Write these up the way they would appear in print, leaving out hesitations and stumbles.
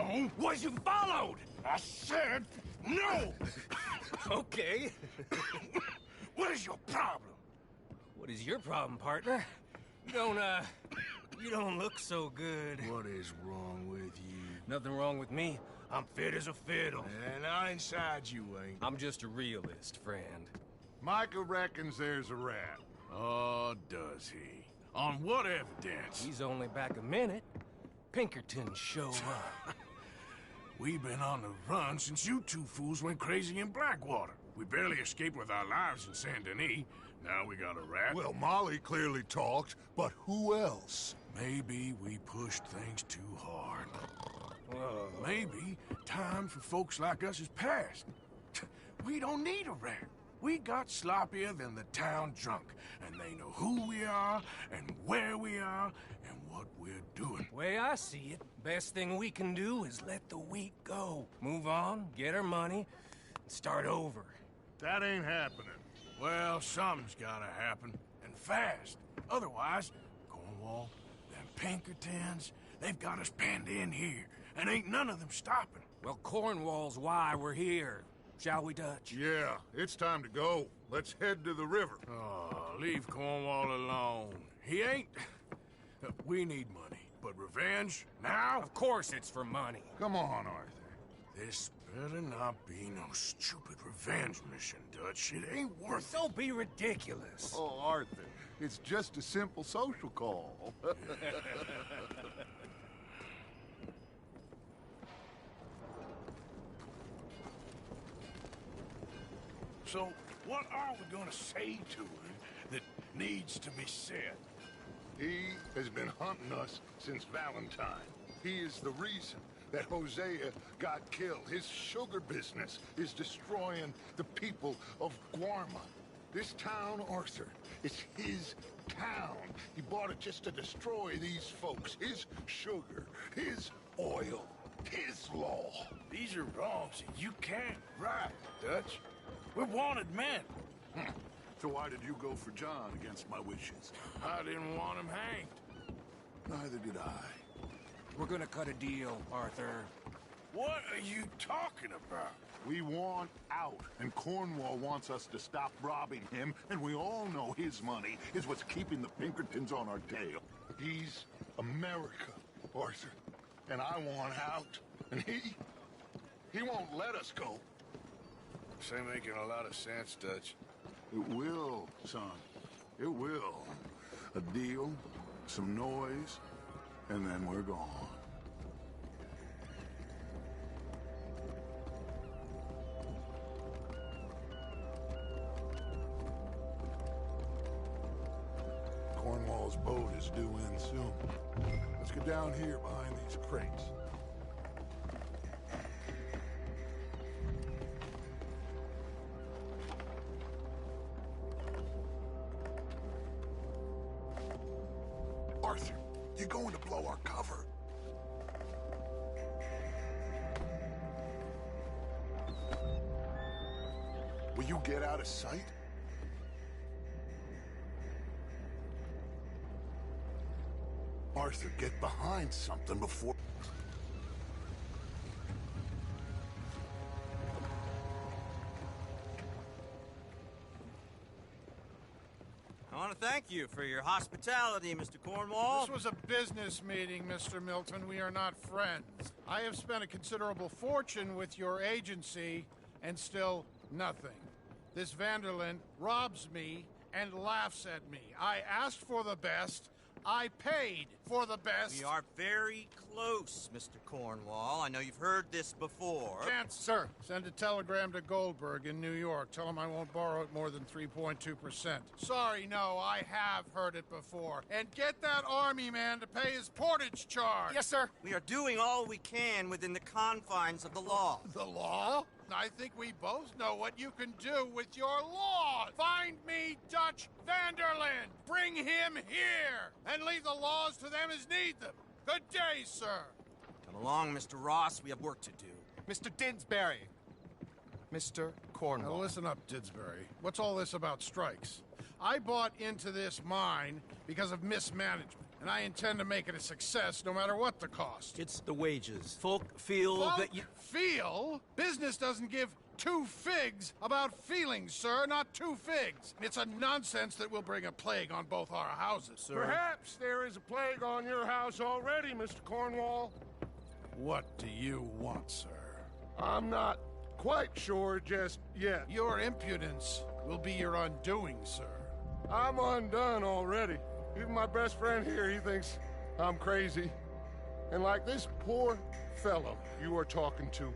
No. Was you followed? I said no. Okay. What is your problem? What is your problem, partner? You don't look so good. What is wrong with you? Nothing wrong with me. I'm fit as a fiddle. And I inside you ain't. I'm just a realist, friend. Micah reckons there's a rat. Oh, does he? On what evidence? He's only back a minute. Pinkerton showed up. We've been on the run since you two fools went crazy in Blackwater. We barely escaped with our lives in Saint Denis. Now we got a rat. Well, Molly clearly talked, but who else? Maybe we pushed things too hard. Whoa. Maybe time for folks like us is past. We don't need a rat. We got sloppier than the town drunk, and they know who we are, and where we are, and what we're doing. Way I see it, best thing we can do is let the week go. Move on, get our money, and start over. That ain't happening. Well, something's gotta happen, and fast. Otherwise, Cornwall, them Pinkertons, they've got us penned in here, and ain't none of them stopping. Well, Cornwall's why we're here. Shall we, Dutch? Yeah, it's time to go. Let's head to the river. Oh, leave Cornwall alone. He ain't... We need money, but revenge, now? Of course it's for money. Come on, Arthur. This better not be no stupid revenge mission, Dutch. It ain't worth it. Don't be ridiculous. Oh, Arthur, it's just a simple social call. So, what are we gonna say to him that needs to be said? He has been hunting us since Valentine. He is the reason that Hosea got killed. His sugar business is destroying the people of Guarma. This town, Arthur, it's his town. He bought it just to destroy these folks. His sugar, his oil, his law. These are wrongs that you can't right, Dutch. We're wanted men. So why did you go for John against my wishes? I didn't want him hanged. Neither did I. We're gonna cut a deal, Arthur. What are you talking about? We want out, and Cornwall wants us to stop robbing him, and we all know his money is what's keeping the Pinkertons on our tail. He's America, Arthur, and I want out, and he won't let us go. This ain't making a lot of sense, Dutch. It will, son. It will. A deal, some noise, and then we're gone. Cornwall's boat is due in soon. Let's get down here behind these crates. Arthur, you're going to blow our cover. Will you get out of sight? Arthur, get behind something before... I want to thank you for your hospitality, Mr. Cornwall. This was a business meeting, Mr. Milton. We are not friends. I have spent a considerable fortune with your agency, and still nothing. This Vanderlyn robs me and laughs at me. I asked for the best. I paid for the best. We are very close, Mr. Cornwall. I know you've heard this before. Chance, sir. Send a telegram to Goldberg in New York. Tell him I won't borrow it more than 3.2%. Sorry, no, I have heard it before. And get that army man to pay his portage charge. Yes, sir. We are doing all we can within the confines of the law. The law? I think we both know what you can do with your law. Find me Dutch Vanderlyn. Bring him here. And leave the laws to them as need them. Good day, sir. Come along, Mr. Ross. We have work to do. Mr. Dinsbury. Mr. Cornwall. Now listen up, Didsbury. What's all this about strikes? I bought into this mine because of mismanagement. and I intend to make it a success no matter what the cost. It's the wages. Folk feel Folk that you... feel? Business doesn't give two figs about feelings, sir, not two figs. It's a nonsense that will bring a plague on both our houses, sir. Perhaps there is a plague on your house already, Mr. Cornwall. What do you want, sir? I'm not quite sure just yet. Your impudence will be your undoing, sir. I'm undone already. Even my best friend here, he thinks I'm crazy. And like this poor fellow you are talking to,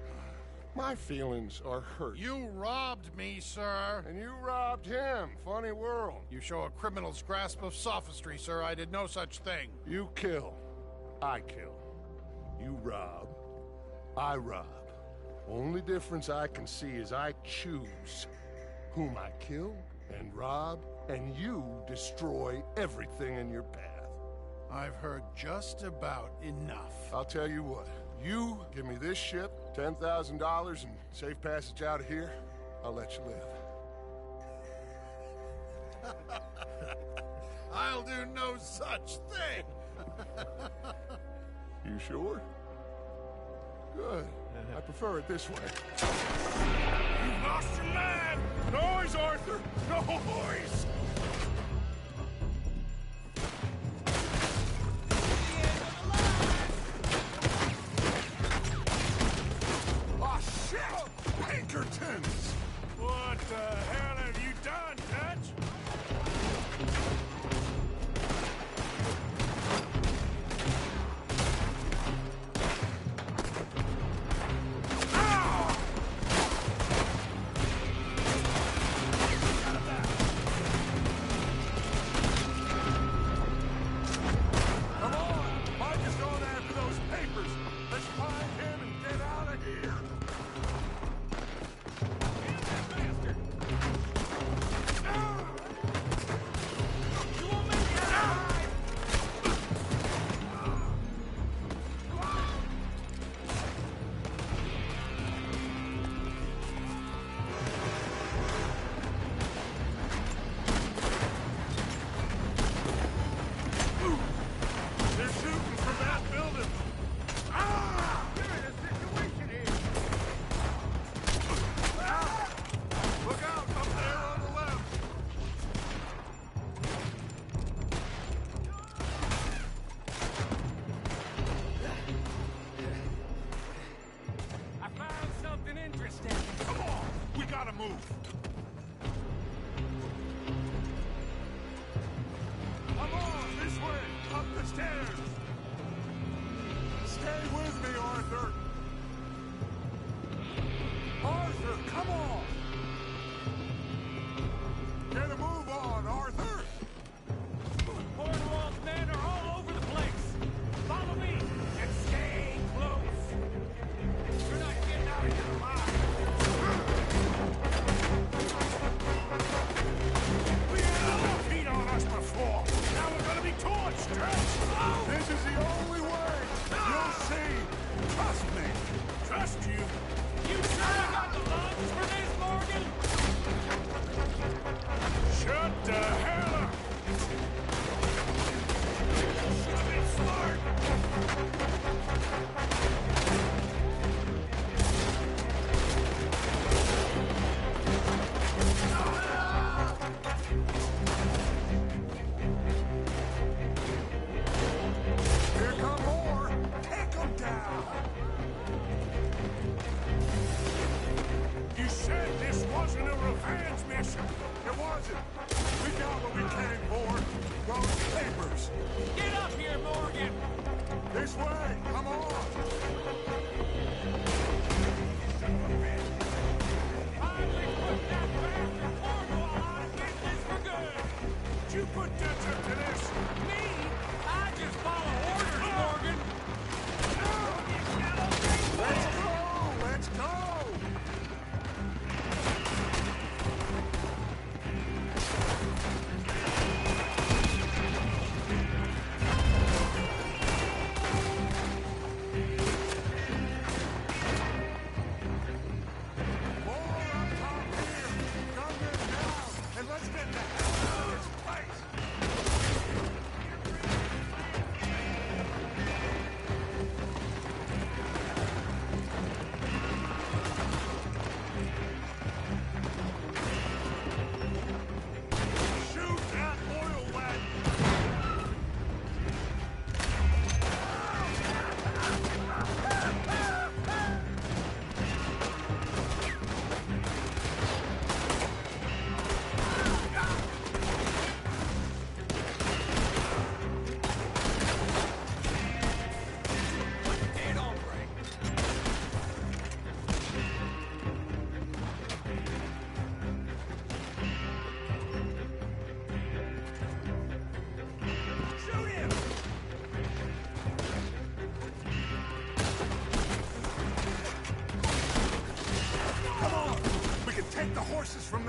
my feelings are hurt. You robbed me, sir. And you robbed him. Funny world. You show a criminal's grasp of sophistry, sir. I did no such thing. You kill. I kill. You rob. I rob. Only difference I can see is I choose whom I kill and rob, and you destroy everything in your path. I've heard just about enough. I'll tell you what. You give me this ship, $10,000, and safe passage out of here, I'll let you live. I'll do no such thing. You sure? Good. I prefer it this way. You lost your man! Noise, Arthur! Noise! Oh, shit! Pinkertons! What the hell have you done, Dutch?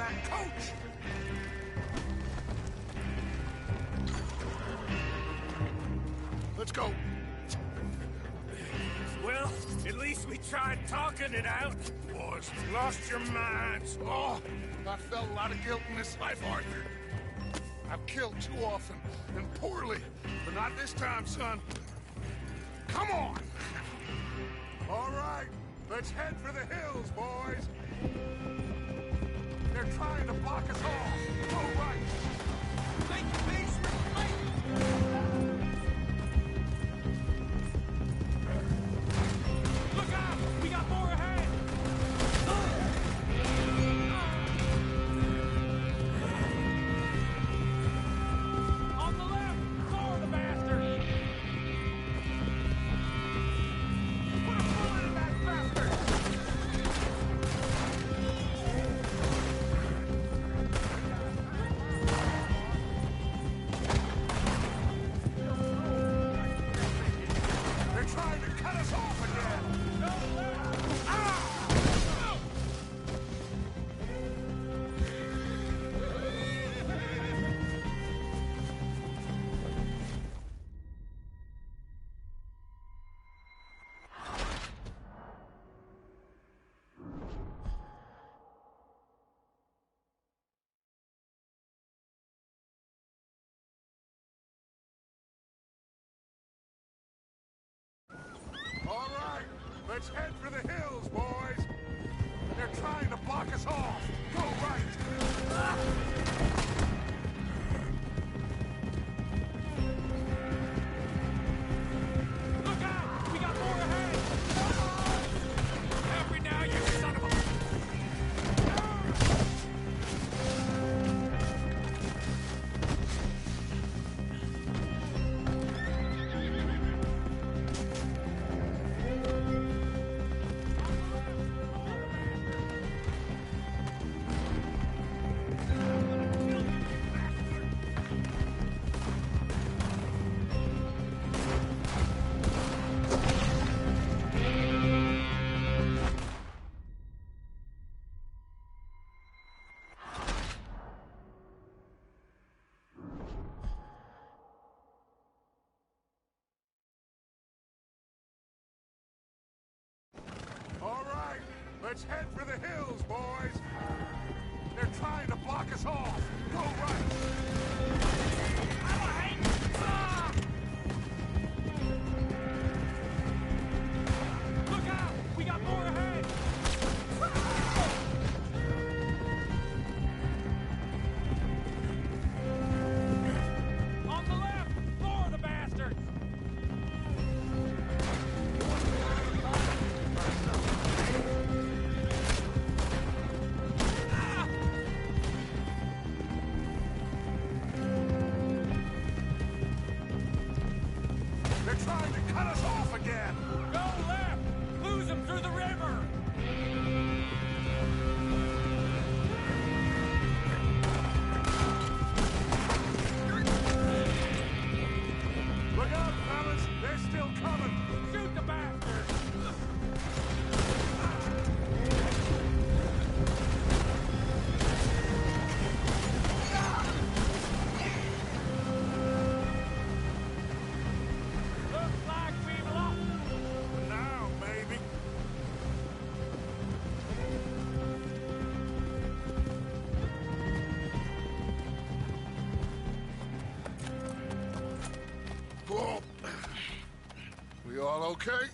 that coach! Let's go. Well, at least we tried talking it out. Boys, you lost your minds. Oh, I felt a lot of guilt in this life, Arthur. I've killed too often, and poorly. But not this time, son. Come on! All right, let's head for the hills, boys. They're trying to block us off. Go right. Make your peace with me. Look out! We got more ahead! On the left! More the bastard! Put a bullet in that bastard! They're trying to cut us off again. All right, let's head for the hills, boys. They're trying to block us off. Go right. Look out! We got more ahead! Help me now, you son of a... All right, let's head for the hills, boys. They're trying to block us off. Go right. Look out! We got more ahead! On the left! More the bastards! They're trying to cut us off again. Go left! Lose them through the river! Look out, fellas. They're still coming. Shoot the bastards! Looks like we've lost them. Now, maybe. Oh. We all okay?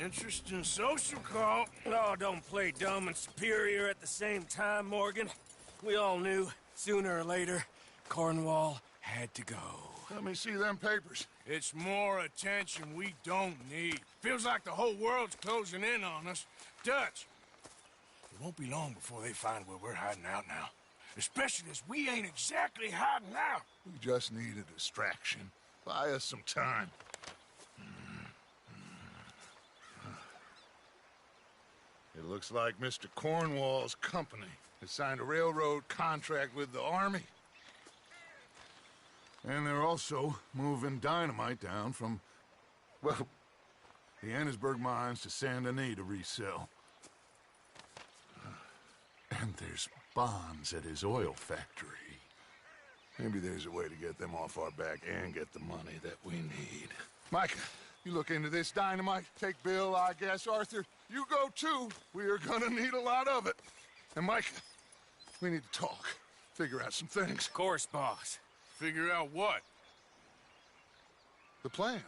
Interesting social call. Oh, don't play dumb and superior at the same time, Morgan. We all knew, sooner or later, Cornwall had to go. Let me see them papers. It's more attention we don't need. Feels like the whole world's closing in on us. Dutch, It won't be long before they find where we're hiding out now. Especially as we ain't exactly hiding out. We just need a distraction. Buy us some time. It looks like Mr. Cornwall's company has signed a railroad contract with the Army. And they're also moving dynamite down from, well, the Annesburg mines to Saint Denis to resell. And there's bonds at his oil factory. Maybe there's a way to get them off our back and get the money that we need. Micah, you look into this dynamite. Take Bill, I guess. Arthur, you go too. We are gonna need a lot of it. And Micah, we need to talk. Figure out some things. Of course, boss. Figure out what? The plan.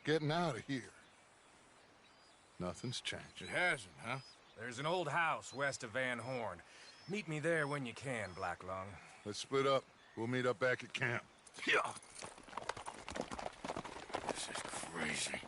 Getting out of here. Nothing's changed. It hasn't, huh? There's an old house west of Van Horn. Meet me there when you can, Blacklung. Let's split up. We'll meet up back at camp. Yeah. This is crazy.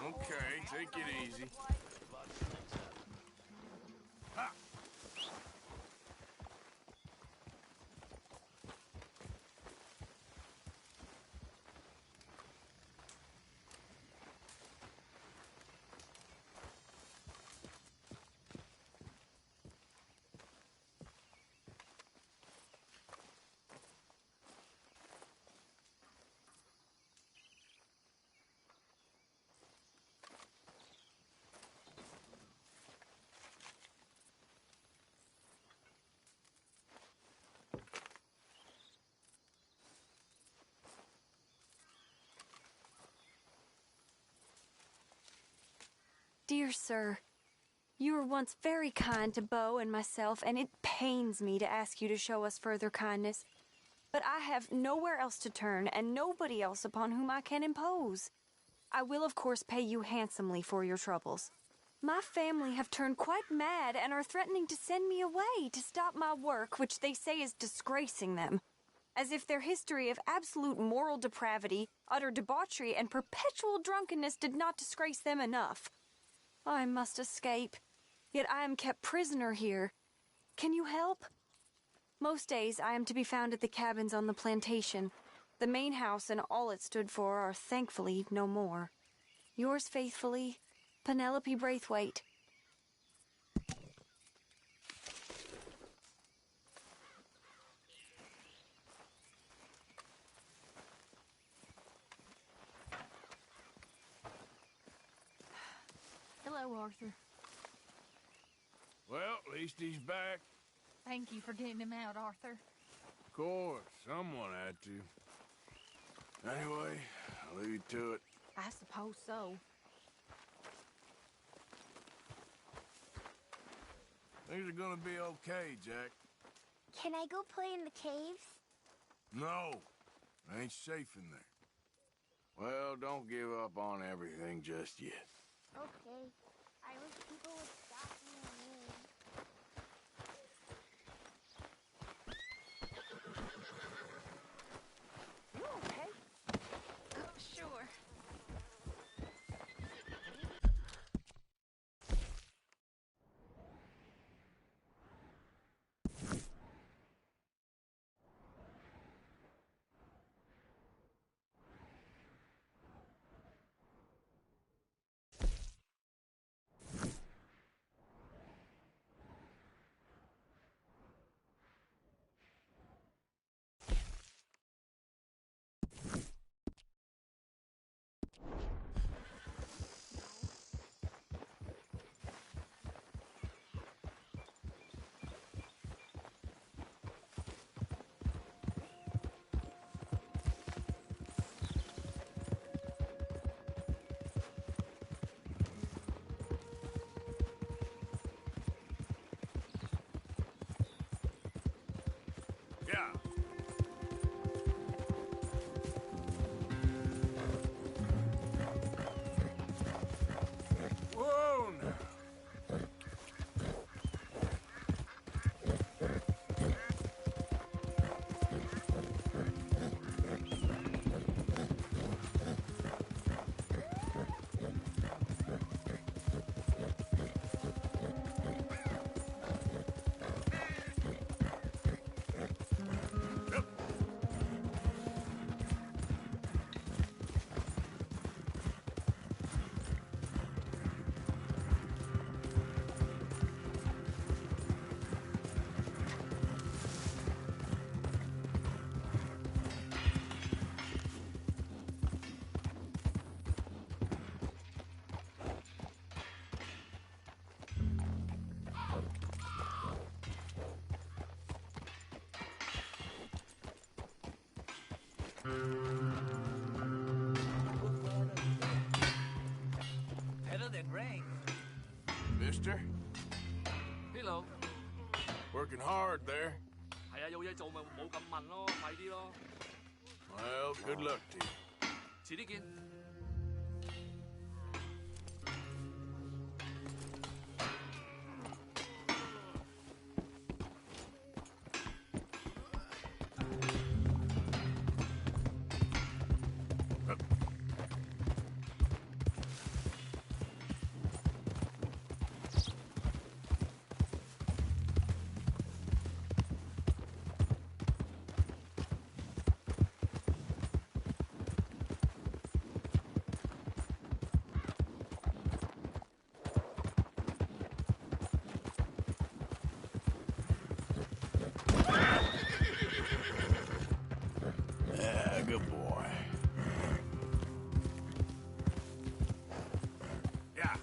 Okay, take it easy. Ha! Dear sir, you were once very kind to Beau and myself, and it pains me to ask you to show us further kindness. But I have nowhere else to turn, and nobody else upon whom I can impose. I will, of course, pay you handsomely for your troubles. My family have turned quite mad and are threatening to send me away to stop my work, which they say is disgracing them. As if their history of absolute moral depravity, utter debauchery, and perpetual drunkenness did not disgrace them enough. I must escape, yet I am kept prisoner here. Can you help? Most days I am to be found at the cabins on the plantation. The main house and all it stood for are thankfully no more. Yours faithfully, Penelope Braithwaite. Hello, Arthur. Well, at least he's back. Thank you for getting him out, Arthur. Of course, someone had to. Anyway, I'll leave you to it. I suppose so. Things are gonna be okay, Jack. Can I go play in the caves? No, ain't safe in there. Well, don't give up on everything just yet. Okay. I wish people would stop being mean. You okay? Oh, sure. Yeah. Whoa now. Better than rain. Mister, 呢度 working hard there. 係啊，有嘢做咪冇咁問咯，快啲咯， Well, good luck to you. 遲啲見。Yeah, good boy. Yeah.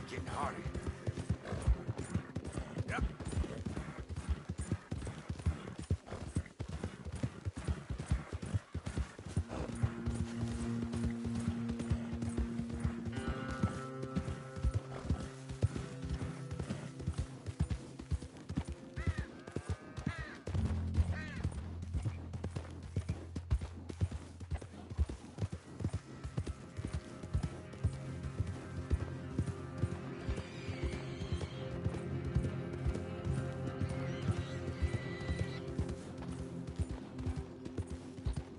Getting harder. Yep.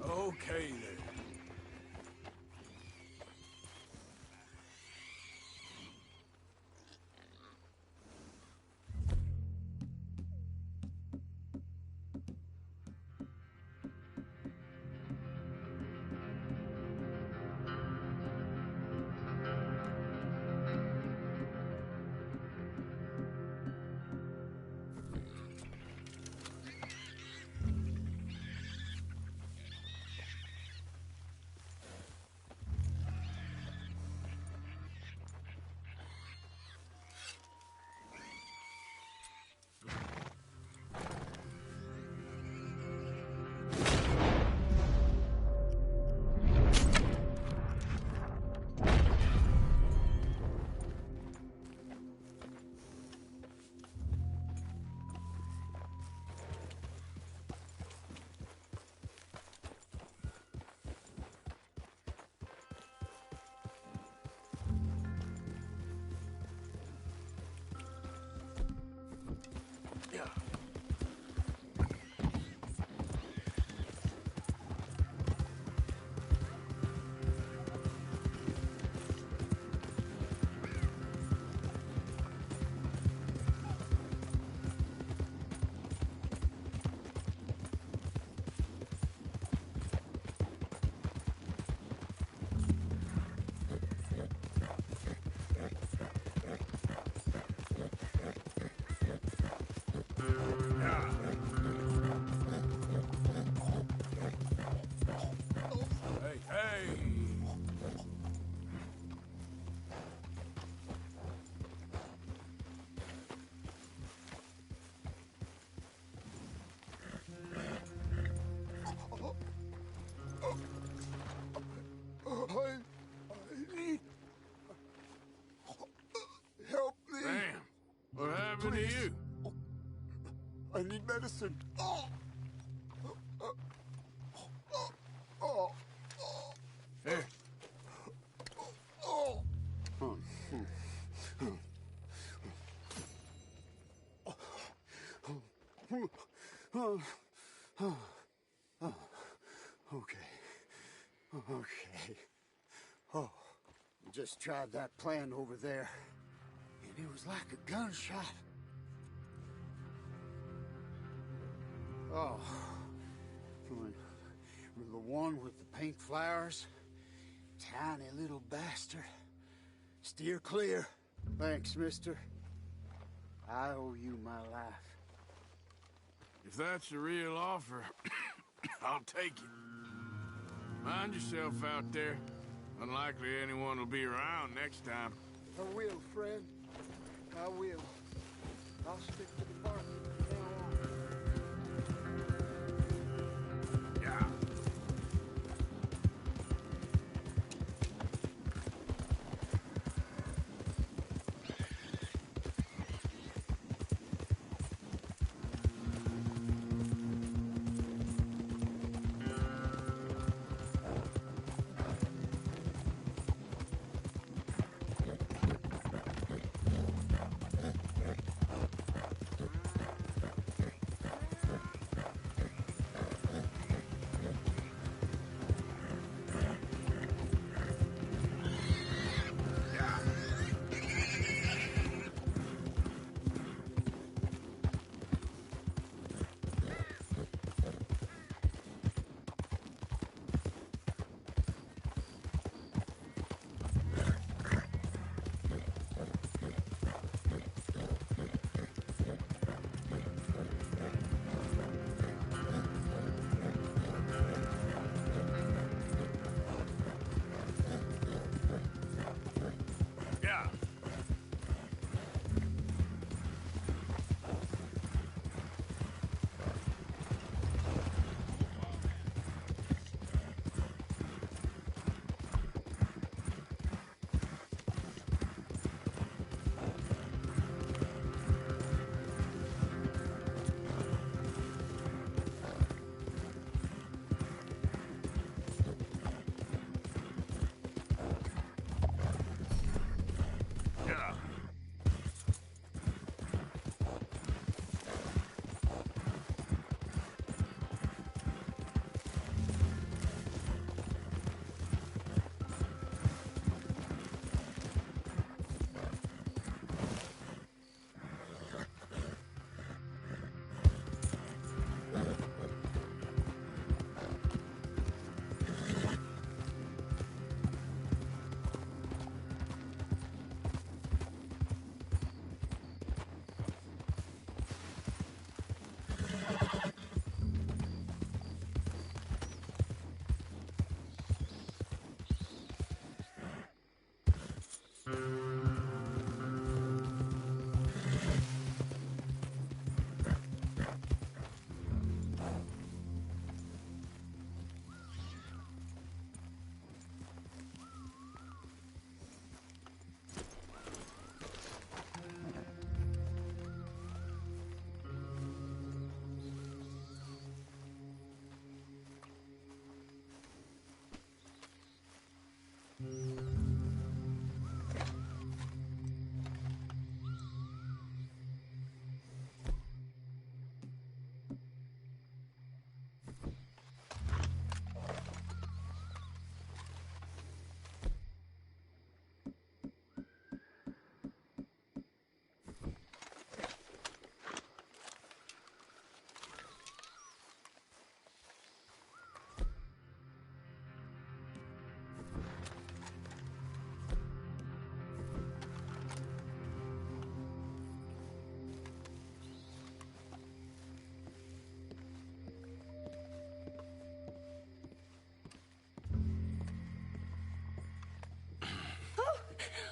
Okay then. to you? I need medicine. Here. Okay. Oh, just tried that plan over there, and it was like a gunshot. Oh, the one with the pink flowers, tiny little bastard. Steer clear. Thanks, mister. I owe you my life. If that's a real offer, I'll take it. Mind yourself out there. Unlikely anyone will be around next time. I will, Fred. I will. I'll stick to the barking from now on. Yeah.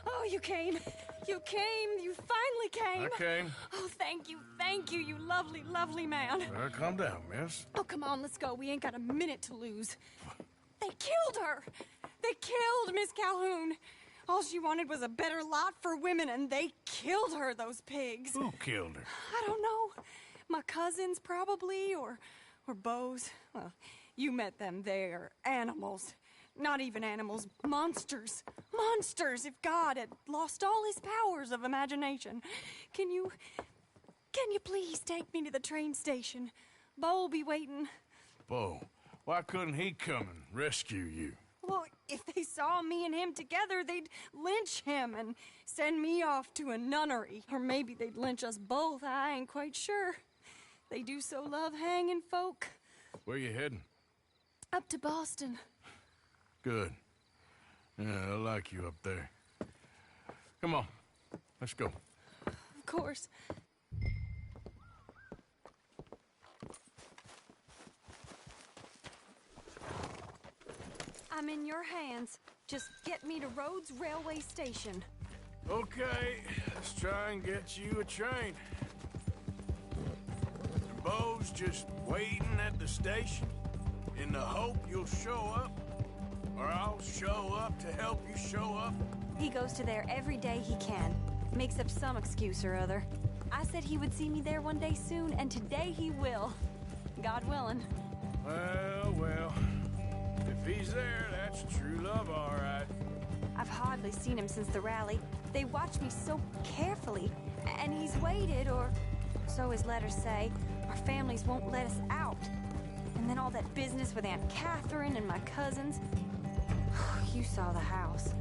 Oh, you came. You came. You finally came. I came. Oh, thank you. Thank you, you lovely, lovely man. Calm down, miss. Oh, come on, let's go. We ain't got a minute to lose. They killed her. They killed Miss Calhoun. All she wanted was a better lot for women, and they killed her, those pigs. Who killed her? I don't know. My cousins, probably, or Beau's. Well, you met them. They're animals. Not even animals. Monsters. Monsters, if God had lost all his powers of imagination. Can you please take me to the train station? Beau'll be waiting. Beau, why couldn't he come and rescue you? Well, if they saw me and him together, they'd lynch him and send me off to a nunnery. Or maybe they'd lynch us both. I ain't quite sure. They do so love hanging folk. Where you heading? Up to Boston. Good. Yeah, I like you up there. Come on, let's go. Of course. I'm in your hands. Just get me to Rhodes Railway Station. Okay, let's try and get you a train. Beau's just waiting at the station in the hope you'll show up, or I'll show up to help you show up. He goes to there every day he can. Makes up some excuse or other. I said he would see me there one day soon, and today he will. God willing. Well. If he's there, that's true love, all right. I've hardly seen him since the rally. They watch me so carefully, and he's waited, or so his letters say. Our families won't let us out. And then all that business with Aunt Catherine and my cousins. You saw the house.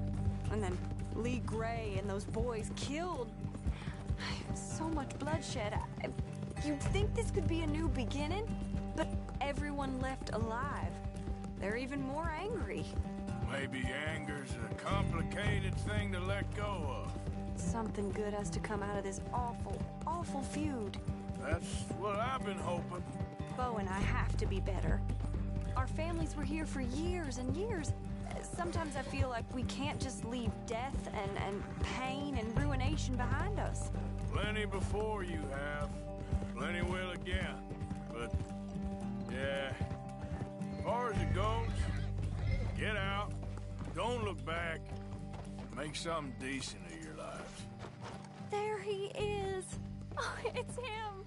And then Lee Gray and those boys killed. So much bloodshed. You'd think this could be a new beginning, but everyone left alive. They're even more angry. Maybe anger's a complicated thing to let go of. Something good has to come out of this awful, awful feud. That's what I've been hoping. Beau and I have to be better. Our families were here for years and years. Sometimes I feel like we can't just leave death and pain and ruination behind us. Plenty before you have. Plenty will again. But, yeah... As far as it goes, get out, don't look back, make something decent of your lives. There he is. Oh, it's him.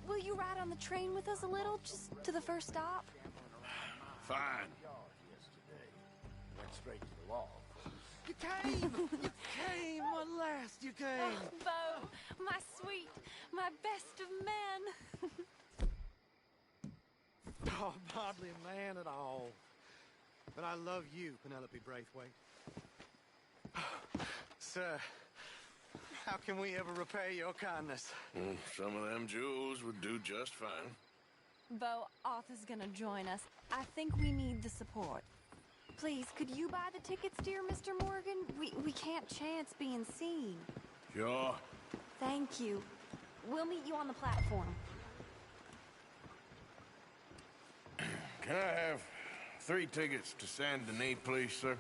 Will you ride on the train with us a little, just to the first stop? Fine. Went straight to the wall. You came! You came! At last you came! Oh, Beau, my sweet, my best of men. Oh, I'm hardly a man at all. But I love you, Penelope Braithwaite. Sir, how can we ever repay your kindness? Some of them jewels would do just fine. Beau, Arthur's gonna join us. I think we need the support. Please, could you buy the tickets, dear Mr. Morgan? We can't chance being seen. Sure. Thank you. We'll meet you on the platform. Can I have 3 tickets to Saint Denis, please, sir?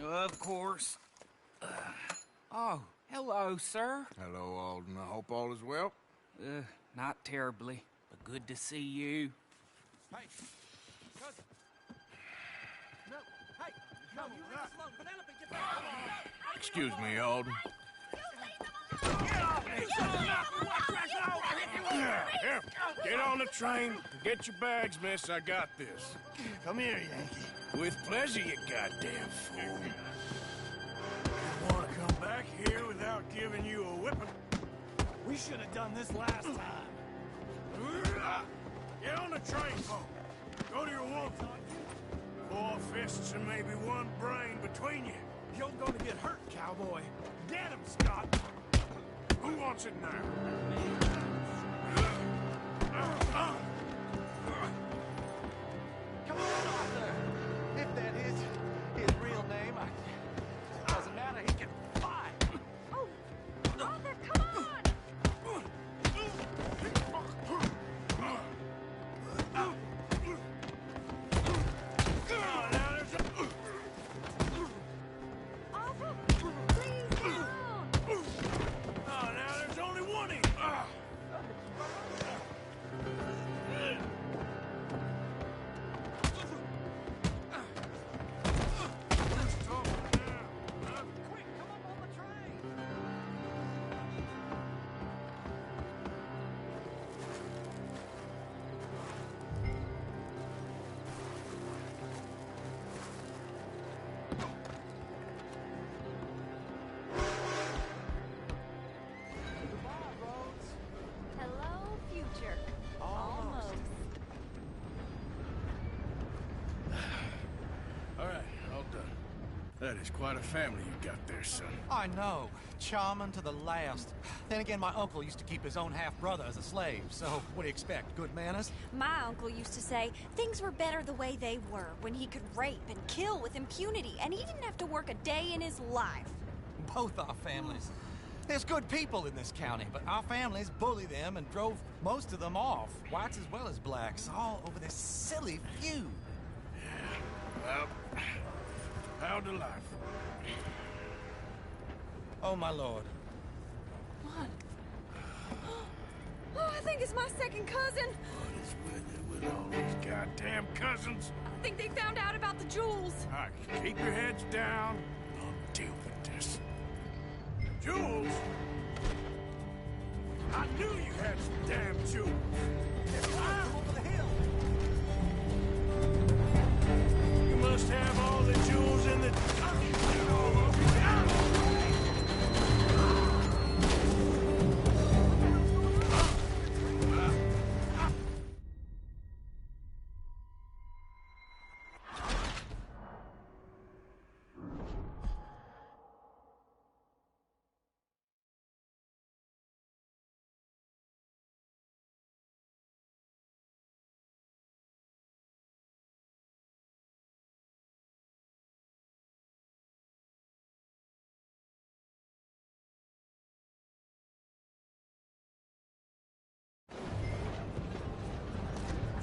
Of course. Oh, hello, sir. Hello, Alden. I hope all is well. Not terribly, but good to see you. Hey, cousin. No, hey, no, you leave us alone. Penelope, get back. Excuse me, Alden. Here, get on the train. Get your bags, miss. I got this. Come here, Yankee. With pleasure, you goddamn fool. You want to come back here without giving you a whipping? We should have done this last time. Get on the train, folks. Go to your woman. 4 fists and maybe 1 brain between you. You're gonna get hurt, cowboy. Get him, Scott. Who wants it now? Come on, Arthur. If that is his real name, it doesn't matter. He can fly. Oh, Arthur, come on! Arthur, please, come on! Oh, now there's only one of you. That is quite a family you got there, son. I know. Charming to the last. Then again, my uncle used to keep his own half-brother as a slave, so what do you expect? Good manners? My uncle used to say things were better the way they were, when he could rape and kill with impunity, and he didn't have to work a day in his life. Both our families. There's good people in this county, but our families bullied them and drove most of them off, whites as well as blacks, all over this silly feud. Well, how to life? Oh, my lord. What? Oh, I think it's my second cousin. What is with all these goddamn cousins? I think they found out about the jewels. All right, keep your heads down. I'll deal with this. Jewels? I knew you had some damn jewels. Over the hill. You must have all the jewels in the...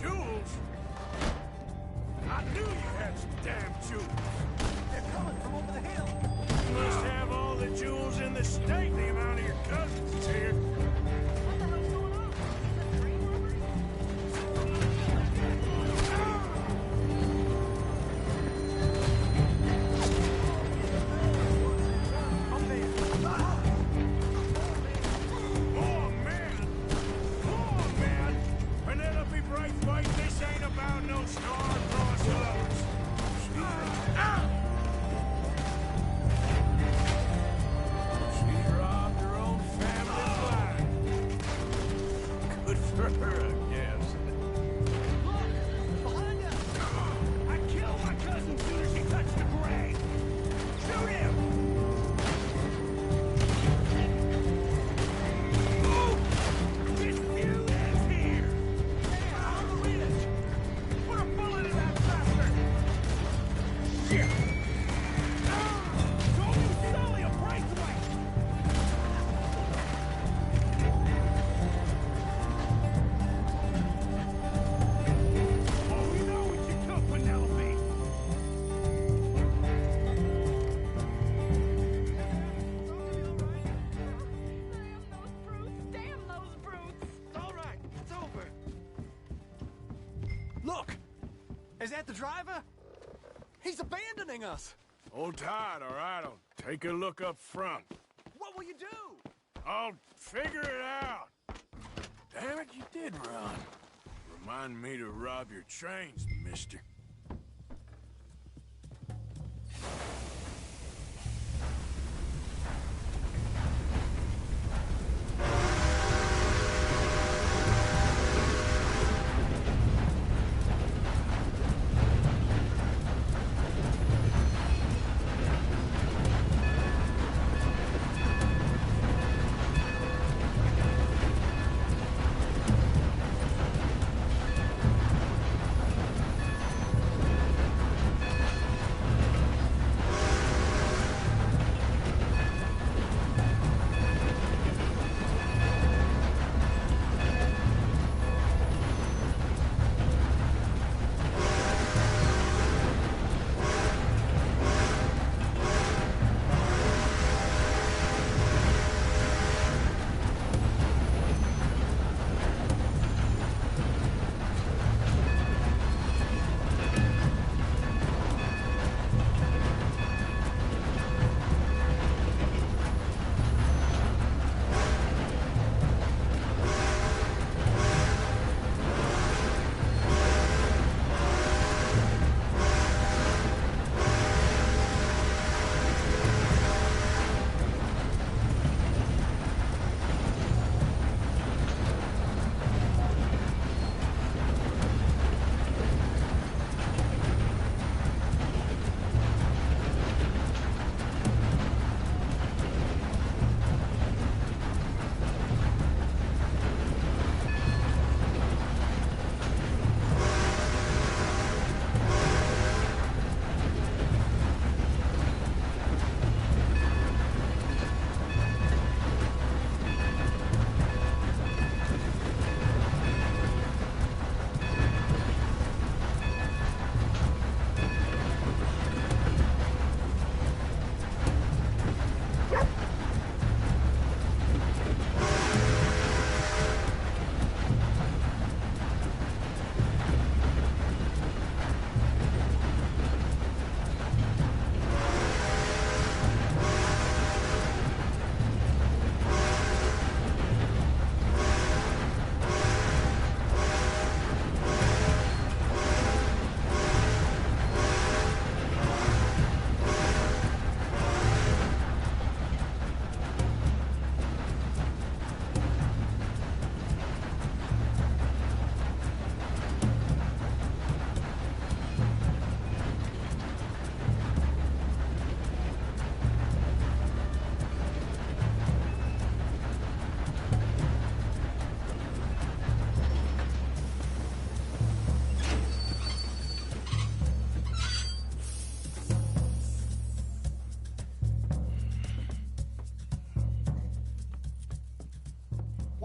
Jewels? I knew you had some damn jewels. They're coming from over the hill. You must have all the jewels in the state. The amount of your cousins is here. What the hell's going on? Is that train robbery? Oh, man! Oh, man! Penelope Braithwaite, this ain't about no star-crossed lovers. She robbed her own family blind. Good for her, I guess. Look! Behind us! I killed my cousin soon as he touched the grave. Shoot him! This feud is here! I'll read it! Put a bullet in that bastard! Shit! Don't you sully a Braithwaite! Oh, we know what you took, Penelope! Damn those brutes! All right, it's over. Look! Is that the driver? He's abandoning us! Hold tight, all right? I'll take a look up front. What will you do? I'll figure it out. Damn it, you did run. Remind me to rob your trains, mister.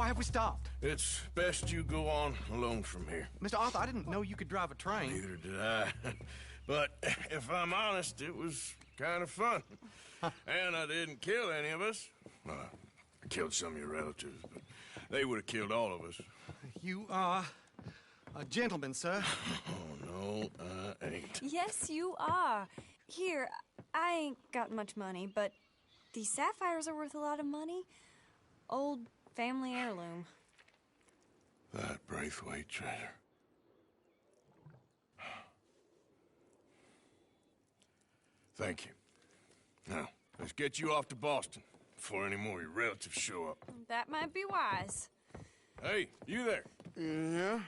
Why have we stopped? It's best you go on alone from here. Mr. Arthur, I didn't know you could drive a train. Neither did I. But if I'm honest, it was kind of fun. And I didn't kill any of us. Well, I killed some of your relatives, but they would have killed all of us. You are a gentleman, sir. Oh, no, I ain't. Yes, you are. Here, I ain't got much money, but these sapphires are worth a lot of money. Old family heirloom. That Braithwaite treasure. Thank you. Now, let's get you off to Boston before any more of your relatives show up. That might be wise. Hey, you there? Yeah?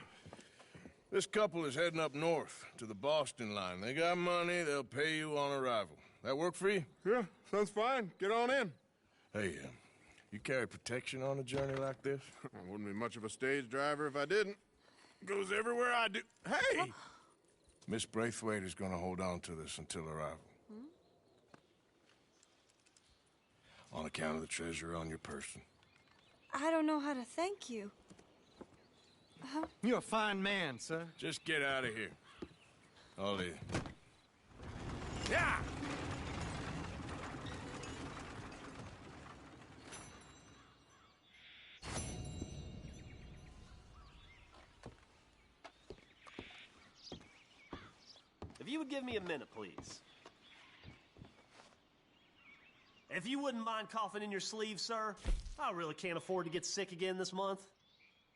This couple is heading up north to the Boston line. They got money, they'll pay you on arrival. That work for you? Yeah, sounds fine. Get on in. Hey, you carry protection on a journey like this? I wouldn't be much of a stage driver if I didn't. Goes everywhere I do. Hey! Miss Braithwaite is going to hold on to this until arrival. On account of the treasure on your person. I don't know how to thank you. You're a fine man, sir. Just get out of here. I'll leave. Yeah! If you would give me a minute, please. If you wouldn't mind coughing in your sleeve, sir, I really can't afford to get sick again this month.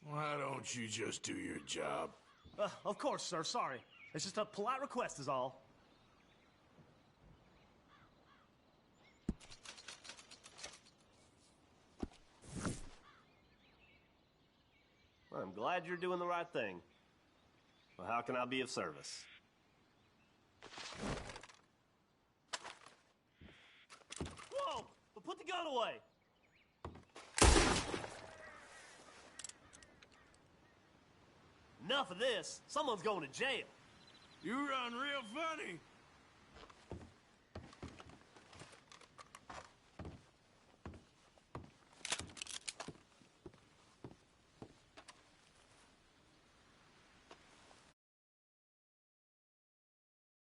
Why don't you just do your job? Of course, sir, sorry. It's just a polite request is all. I'm glad you're doing the right thing. Well, how can I be of service? Whoa! But put the gun away! Enough of this. Someone's going to jail. You run real funny.